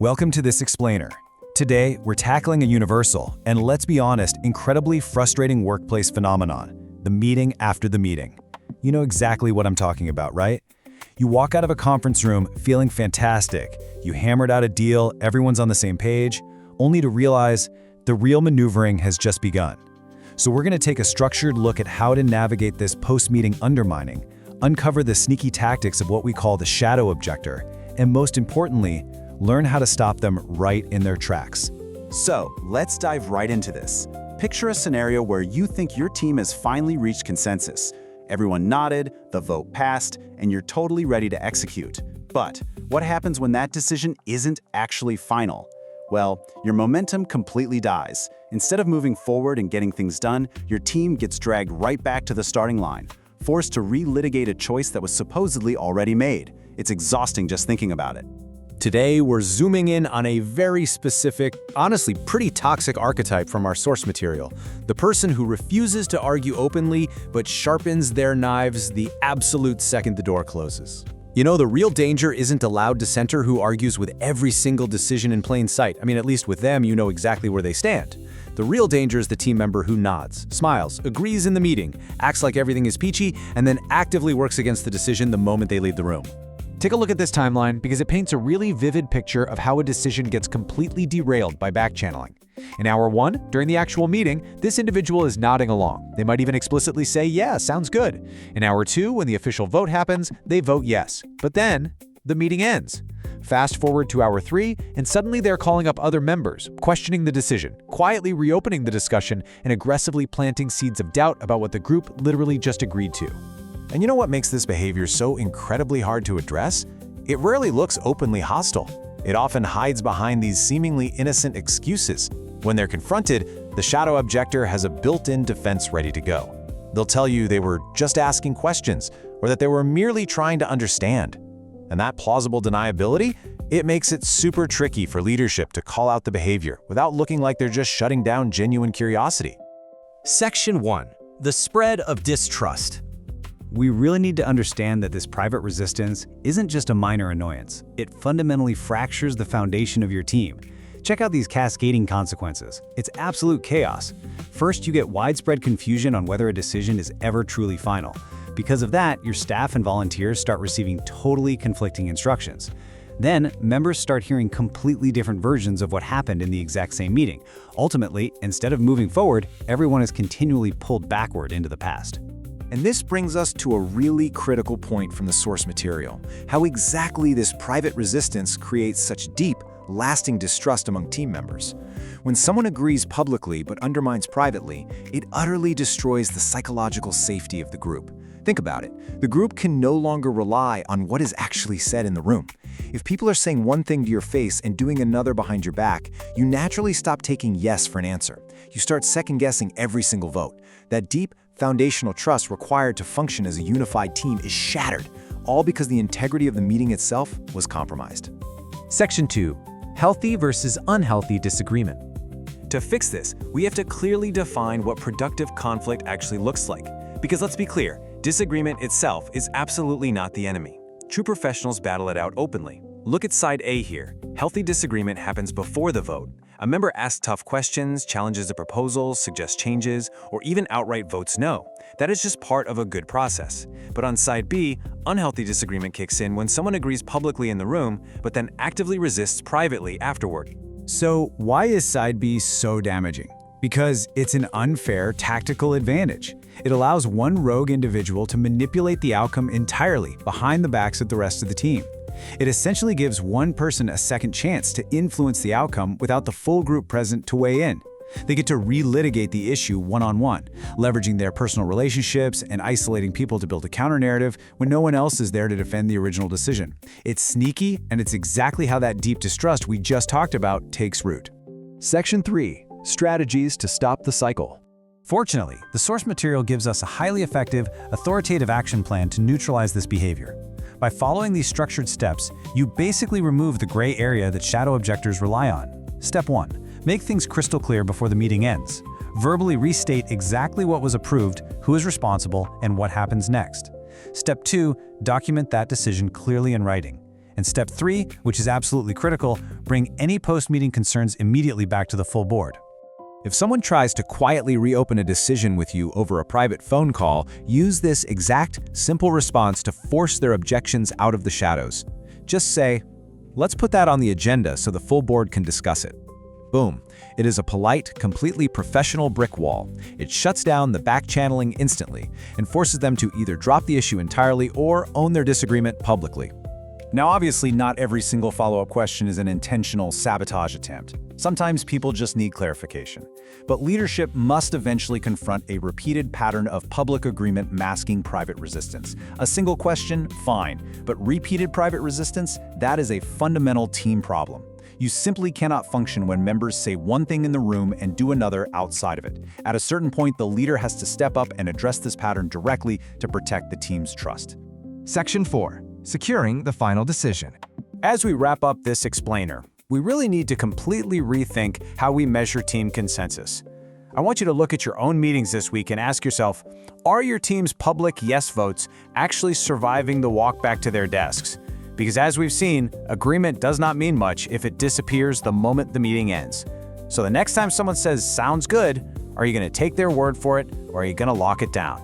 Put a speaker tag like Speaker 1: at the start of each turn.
Speaker 1: Welcome to this explainer. Today, we're tackling a universal, and let's be honest, incredibly frustrating workplace phenomenon, the meeting after the meeting. You know exactly what I'm talking about, right? You walk out of a conference room feeling fantastic. You hammered out a deal, everyone's on the same page, only to realize the real maneuvering has just begun. So we're going to take a structured look at how to navigate this post-meeting undermining, uncover the sneaky tactics of what we call the shadow objector, and most importantly, learn how to stop them right in their tracks.
Speaker 2: So, let's dive right into this. Picture a scenario where you think your team has finally reached consensus. Everyone nodded, the vote passed, and you're totally ready to execute. But what happens when that decision isn't actually final? Well, your momentum completely dies. Instead of moving forward and getting things done, your team gets dragged right back to the starting line, forced to relitigate a choice that was supposedly already made. It's exhausting just thinking about it.
Speaker 3: Today, we're zooming in on a very specific, honestly pretty toxic archetype from our source material. The person who refuses to argue openly, but sharpens their knives the absolute second the door closes. You know, the real danger isn't a loud dissenter who argues with every single decision in plain sight. I mean, at least with them, you know exactly where they stand. The real danger is the team member who nods, smiles, agrees in the meeting, acts like everything is peachy, and then actively works against the decision the moment they leave the room.
Speaker 4: Take a look at this timeline because it paints a really vivid picture of how a decision gets completely derailed by backchanneling. In hour 1, during the actual meeting, this individual is nodding along. They might even explicitly say, "Yeah, sounds good." In hour 2, when the official vote happens, they vote yes. But then, the meeting ends. Fast forward to hour 3, and suddenly they're calling up other members, questioning the decision, quietly reopening the discussion, and aggressively planting seeds of doubt about what the group literally just agreed to.
Speaker 5: And you know what makes this behavior so incredibly hard to address? It rarely looks openly hostile. It often hides behind these seemingly innocent excuses. When they're confronted, the shadow objector has a built-in defense ready to go. They'll tell you they were just asking questions, or that they were merely trying to understand. And that plausible deniability, it makes it super tricky for leadership to call out the behavior without looking like they're just shutting down genuine curiosity.
Speaker 6: Section 1. The spread of distrust.
Speaker 1: We really need to understand that this private resistance isn't just a minor annoyance. It fundamentally fractures the foundation of your team. Check out these cascading consequences. It's absolute chaos. First, you get widespread confusion on whether a decision is ever truly final. Because of that, your staff and volunteers start receiving totally conflicting instructions. Then, members start hearing completely different versions of what happened in the exact same meeting. Ultimately, instead of moving forward, everyone is continually pulled backward into the past.
Speaker 5: And this brings us to a really critical point from the source material, how exactly this private resistance creates such deep, lasting distrust among team members. When someone agrees publicly but undermines privately, it utterly destroys the psychological safety of the group. Think about it. The group can no longer rely on what is actually said in the room. If people are saying one thing to your face and doing another behind your back, you naturally stop taking yes for an answer. You start second-guessing every single vote. That deep, foundational trust required to function as a unified team is shattered, all because the integrity of the meeting itself was compromised.
Speaker 4: Section 2. Healthy versus unhealthy disagreement.
Speaker 6: To fix this, we have to clearly define what productive conflict actually looks like. Because let's be clear, disagreement itself is absolutely not the enemy. True professionals battle it out openly. Look at side A here. Healthy disagreement happens before the vote. A member asks tough questions, challenges the proposals, suggests changes, or even outright votes no. That is just part of a good process. But on side B, unhealthy disagreement kicks in when someone agrees publicly in the room, but then actively resists privately afterward.
Speaker 1: So why is side B so damaging? Because it's an unfair tactical advantage. It allows one rogue individual to manipulate the outcome entirely behind the backs of the rest of the team. It essentially gives one person a second chance to influence the outcome without the full group present to weigh in. They get to relitigate the issue one-on-one, leveraging their personal relationships and isolating people to build a counter-narrative when no one else is there to defend the original decision. It's sneaky, and it's exactly how that deep distrust we just talked about takes root.
Speaker 4: Section 3. Strategies to stop the cycle.
Speaker 1: Fortunately, the source material gives us a highly effective, authoritative action plan to neutralize this behavior. By following these structured steps, you basically remove the gray area that shadow objectors rely on. Step 1. Make things crystal clear before the meeting ends. Verbally restate exactly what was approved, who is responsible, and what happens next. Step 2. Document that decision clearly in writing. And step 3, which is absolutely critical, bring any post-meeting concerns immediately back to the full board.
Speaker 3: If someone tries to quietly reopen a decision with you over a private phone call, use this exact, simple response to force their objections out of the shadows. Just say, "Let's put that on the agenda so the full board can discuss it." Boom. It is a polite, completely professional brick wall. It shuts down the back-channeling instantly and forces them to either drop the issue entirely or own their disagreement publicly.
Speaker 2: Now, obviously, not every single follow-up question is an intentional sabotage attempt. Sometimes people just need clarification. But leadership must eventually confront a repeated pattern of public agreement masking private resistance. A single question, fine. But repeated private resistance, that is a fundamental team problem. You simply cannot function when members say one thing in the room and do another outside of it. At a certain point, the leader has to step up and address this pattern directly to protect the team's trust.
Speaker 7: Section 4. Securing the final decision.
Speaker 1: As we wrap up this explainer, we really need to completely rethink how we measure team consensus. I want you to look at your own meetings this week and ask yourself, are your team's public yes votes actually surviving the walk back to their desks? Because as we've seen, agreement does not mean much if it disappears the moment the meeting ends. So the next time someone says, "sounds good," are you going to take their word for it, or are you going to lock it down?